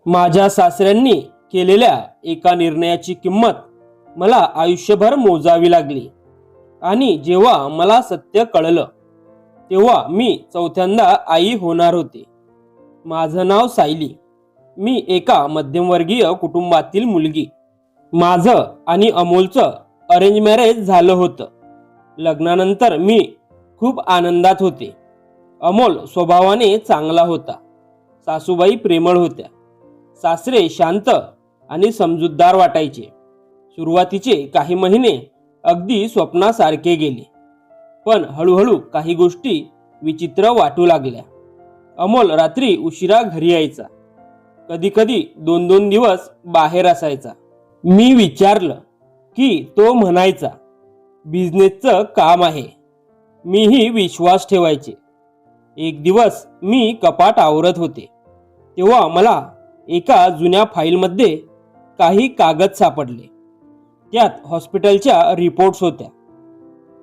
माझ्या सासऱ्यांनी केलेल्या एका निर्णयाची किंमत मला आयुष्यभर मोजावी लागली आणि जेव्हा मला सत्य कळलं तेव्हा मी चौथ्यांदा आई होणार होते. माझं नाव सायली. मी एका मध्यमवर्गीय कुटुंबातील मुलगी. माझं आणि अमोलचं अरेंज मॅरेज झालं होतं. लग्नानंतर मी खूप आनंदात होते. अमोल स्वभावाने चांगला होता. सासूबाई प्रेमळ होत्या. सासरे शांत आणि समजूतदार वाटायचे. सुरुवातीचे काही महिने अगदी स्वप्नासारखे गेले, पण हळूहळू काही गोष्टी विचित्र वाटू लागल्या. अमोल रात्री उशिरा घरी यायचा. कधी कधी 2-2 दिवस बाहेर असायचा. मी विचारलं की तो म्हणायचा बिझनेसचं काम आहे. मीही विश्वास ठेवायचे. एक दिवस मी कपाट आवरत होते तेव्हा मला एका जुन्या फाईलमध्ये काही कागद सापडले. त्यात हॉस्पिटलच्या रिपोर्ट्स होत्या.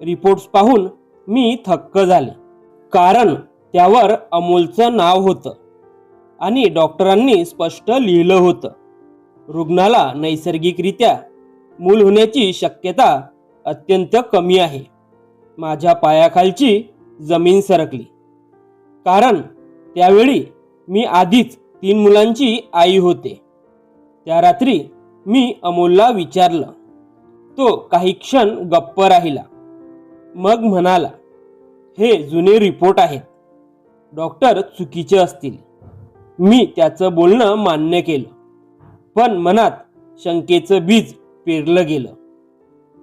रिपोर्ट्स पाहून मी थक्क झाले, कारण त्यावर अमोलचं नाव होतं आणि डॉक्टरांनी स्पष्ट लिहिलं होतं, रुग्णाला नैसर्गिकरित्या मूल होण्याची शक्यता अत्यंत कमी आहे. माझ्या पायाखालची जमीन सरकली, कारण त्यावेळी मी आधीच 3 मुलांची आई होते. त्या रात्री मी अमोलला विचारलं. तो काही क्षण गप्प राहिला. मग म्हणाला, हे जुने रिपोर्ट आहेत. डॉक्टर चुकीचे असतील. मी त्याचं बोलणं मान्य केलं, पण मनात शंकेचं बीज पेरलं गेलं.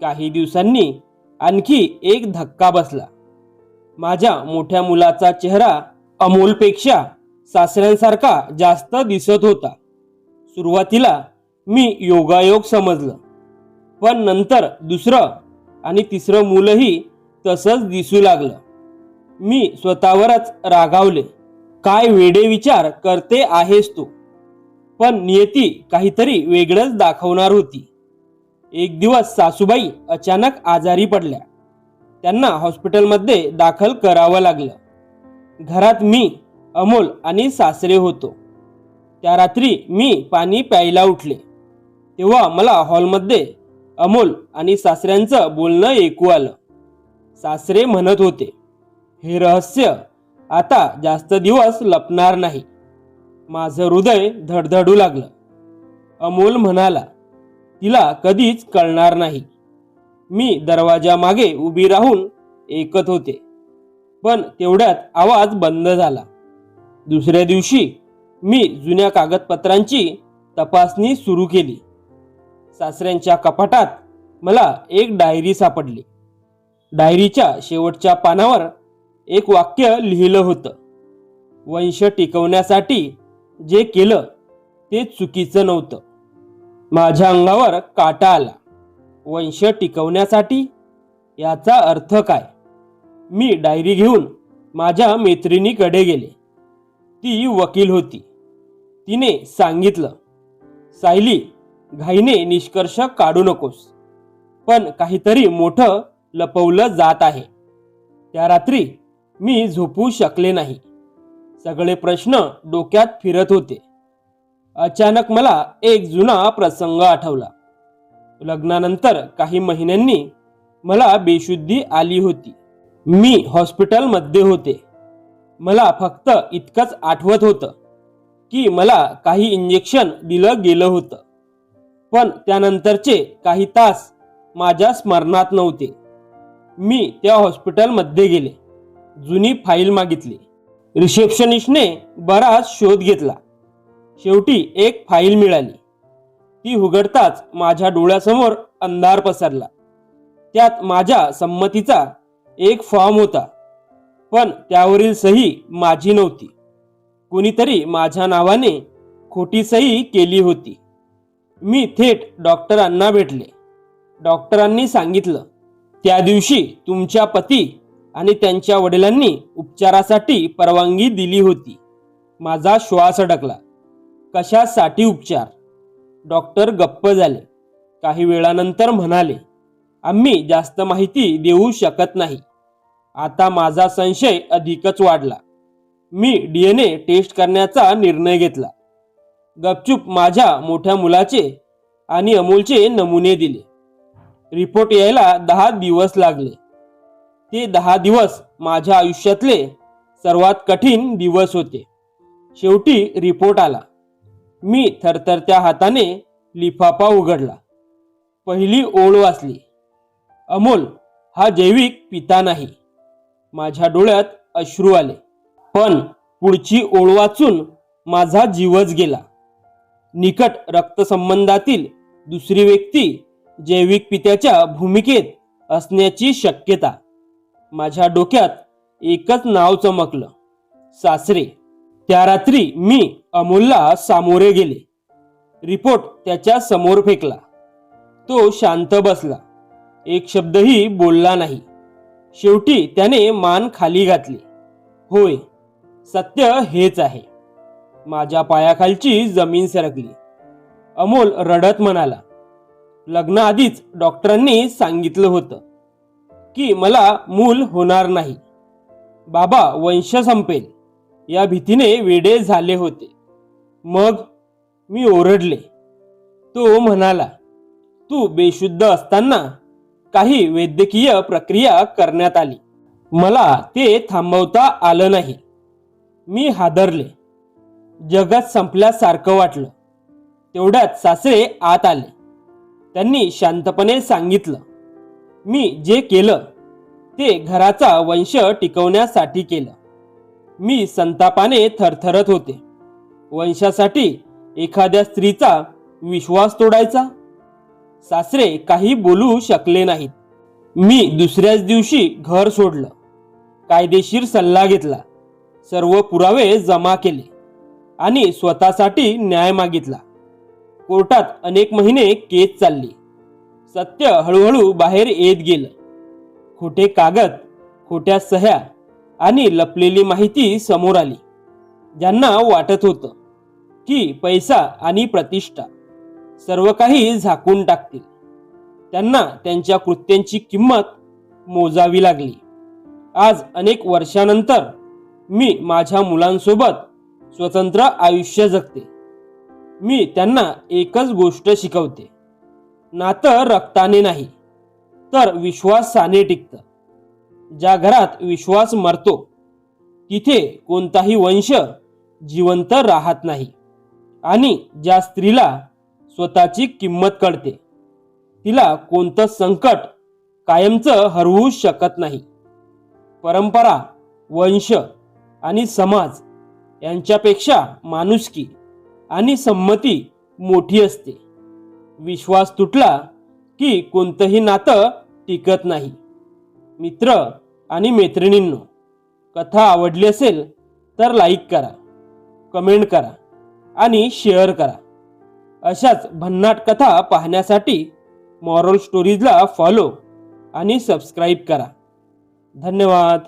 काही दिवसांनी आणखी एक धक्का बसला. माझ्या मोठ्या मुलाचा चेहरा अमोलपेक्षा सासऱ्यांसारखा जास्त दिसत होता. सुरुवातीला मी योगायोग समजलं, पण नंतर दुसरं आणि तिसरं मूलही तसंच दिसू लागलं. मी स्वतःवरच रागावले. काय वेडे विचार करते आहेस तू? पण नियती काहीतरी वेगळंच दाखवणार होती. एक दिवस सासूबाई अचानक आजारी पडल्या. त्यांना हॉस्पिटलमध्ये दाखल करावं लागलं. घरात मी, अमोल आणि सासरे होतो. त्या रात्री मी पाणी प्यायला उठले तेव्हा मला हॉलमध्ये अमोल आणि सासऱ्यांचं बोलणं ऐकू आलं. सासरे म्हणत होते, हे रहस्य आता जास्त दिवस लपणार नाही. माझं हृदय धडधडू लागलं. अमोल म्हणाला, तिला कधीच कळणार नाही. मी दरवाजामागे उभी राहून ऐकत होते, पण तेवढ्यात आवाज बंद झाला. दुसऱ्या दिवशी मी जुन्या कागदपत्रांची तपासणी सुरू केली. सासऱ्यांच्या कपाटात मला एक डायरी सापडली. डायरीच्या शेवटच्या पानावर एक वाक्य लिहिलं होतं, वंश टिकवण्यासाठी जे केलं ते चुकीचं नव्हतं. माझ्या अंगावर काटा आला. वंश टिकवण्यासाठी? याचा अर्थ काय? मी डायरी घेऊन माझ्या मैत्रिणीकडे गेले. ती वकील होती. तिने सांगितलं, सायली, घाईने निष्कर्ष काढू नकोस, पण काहीतरी मोठं लपवलं जात आहे. त्या रात्री मी झोपू शकले नाही. सगळे प्रश्न डोक्यात फिरत होते. अचानक मला एक जुना प्रसंग आठवला. लग्नानंतर काही महिन्यांनी मला बेशुद्धी आली होती. मी हॉस्पिटलमध्ये होते. मला फक्त इतकंच आठवत होतं की मला काही इंजेक्शन दिलं गेलं होतं, पण त्यानंतरचे काही तास माझ्या स्मरणात नव्हते. मी त्या हॉस्पिटलमध्ये गेले. जुनी फाईल मागितली. रिसेप्शनिस्टने बराच शोध घेतला. शेवटी एक फाईल मिळाली. ती उघडताच माझ्या डोळ्यासमोर अंधार पसरला. त्यात माझ्या संमतीचा एक फॉर्म होता, पण त्यावरील सही माझी नव्हती. कोणीतरी माझ्या नावाने खोटी सही केली होती. मी थेट डॉक्टरांना भेटले. डॉक्टरांनी सांगितलं, त्या दिवशी तुमच्या पती आणि त्यांच्या वडिलांनी उपचारासाठी परवानगी दिली होती. माझा श्वास अडकला. कशासाठी उपचार? डॉक्टर गप्प झाले. काही वेळानंतर म्हणाले, आम्ही जास्त माहिती देऊ शकत नाही. आता माझा संशय अधिकच वाढला. मी DNA टेस्ट करण्याचा निर्णय घेतला. गपचूप माझ्या मोठ्या मुलाचे आणि अमोलचे नमुने दिले. रिपोर्ट यायला 10 दिवस लागले. ते 10 दिवस माझ्या आयुष्यातले सर्वात कठीण दिवस होते. शेवटी रिपोर्ट आला. मी थरथरत्या हाताने लिफाफा उघडला. पहिली ओळ वाचली. अमोल हा जैविक पिता नाही. माझ्या डोळ्यात अश्रू आले. पण पुढची ओळ वाचून माझा जीवच गेला. निकट रक्तसंबंधातील दुसरी व्यक्ती जैविक पित्याच्या भूमिकेत असण्याची शक्यता. माझ्या डोक्यात एकच नाव चमकलं, सासरे. त्या रात्री मी अमोलला सामोरे गेले. रिपोर्ट त्याच्या समोर फेकला. तो शांत बसला. एक शब्दही बोलला नाही. शेवटी त्याने मान खाली घातली. होय, सत्य हेच आहे. माझ्या पायाखालची जमीन सरकली. अमोल रडत म्हणाला, लग्नाआधीच डॉक्टरांनी सांगितलं होतं की मला मूल होणार नाही. बाबा वंश संपेल या भीतीने वेडे झाले होते. मग मी ओरडले. तो म्हणाला, तू बेशुद्ध असताना काही वैद्यकीय प्रक्रिया करण्यात आली. मला ते थांबवता आलं नाही. मी हादरले. जगत संपल्यासारखं वाटलं. तेवढ्यात सासरे आत आले. त्यांनी शांतपणे सांगितलं, मी जे केलं ते घराचा वंश टिकवण्यासाठी केलं. मी संतापाने थरथरत होते. वंशासाठी एखाद्या स्त्रीचा विश्वास तोडायचा? सासरे काही बोलू शकले नाहीत. मी दुसऱ्याच दिवशी घर सोडलं. कायदेशीर सल्ला घेतला. सर्व पुरावे जमा केले आणि स्वतःसाठी न्याय मागितला. कोर्टात अनेक महिने केस चालली. सत्य हळूहळू बाहेर येत गेलं. खोटे कागद, खोट्या सह्या आणि लपलेली माहिती समोर आली. ज्यांना वाटत होतं की पैसा आणि प्रतिष्ठा सर्व काही झाकून टाकतील, त्यांना त्यांच्या कृत्यांची किंमत मोजावी लागली. आज अनेक वर्षानंतर मी माझ्या मुलांसोबत स्वतंत्र आयुष्य जगते. मी त्यांना एकच गोष्ट शिकवते, नातं रक्ताने नाही तर विश्वासाने टिकतं. ज्या घरात विश्वास मरतो तिथे कोणताही वंश जिवंत राहत नाही. आणि ज्या स्त्रीला स्वतःची किंमत कळते तिला कोणतं संकट कायमचं हरवू शकत नाही. परंपरा, वंश आणि समाज यांच्यापेक्षा माणुसकी आणि संमती मोठी असते. विश्वास तुटला की कोणतंही नातं टिकत नाही. मित्र आणि मैत्रिणींनो, कथा आवडली असेल तर लाईक करा, कमेंट करा आणि शेअर करा. अशाच भन्नाट कथा पाहण्यासाठी मॉरल स्टोरीजला फॉलो आणि सबस्क्राईब करा. धन्यवाद.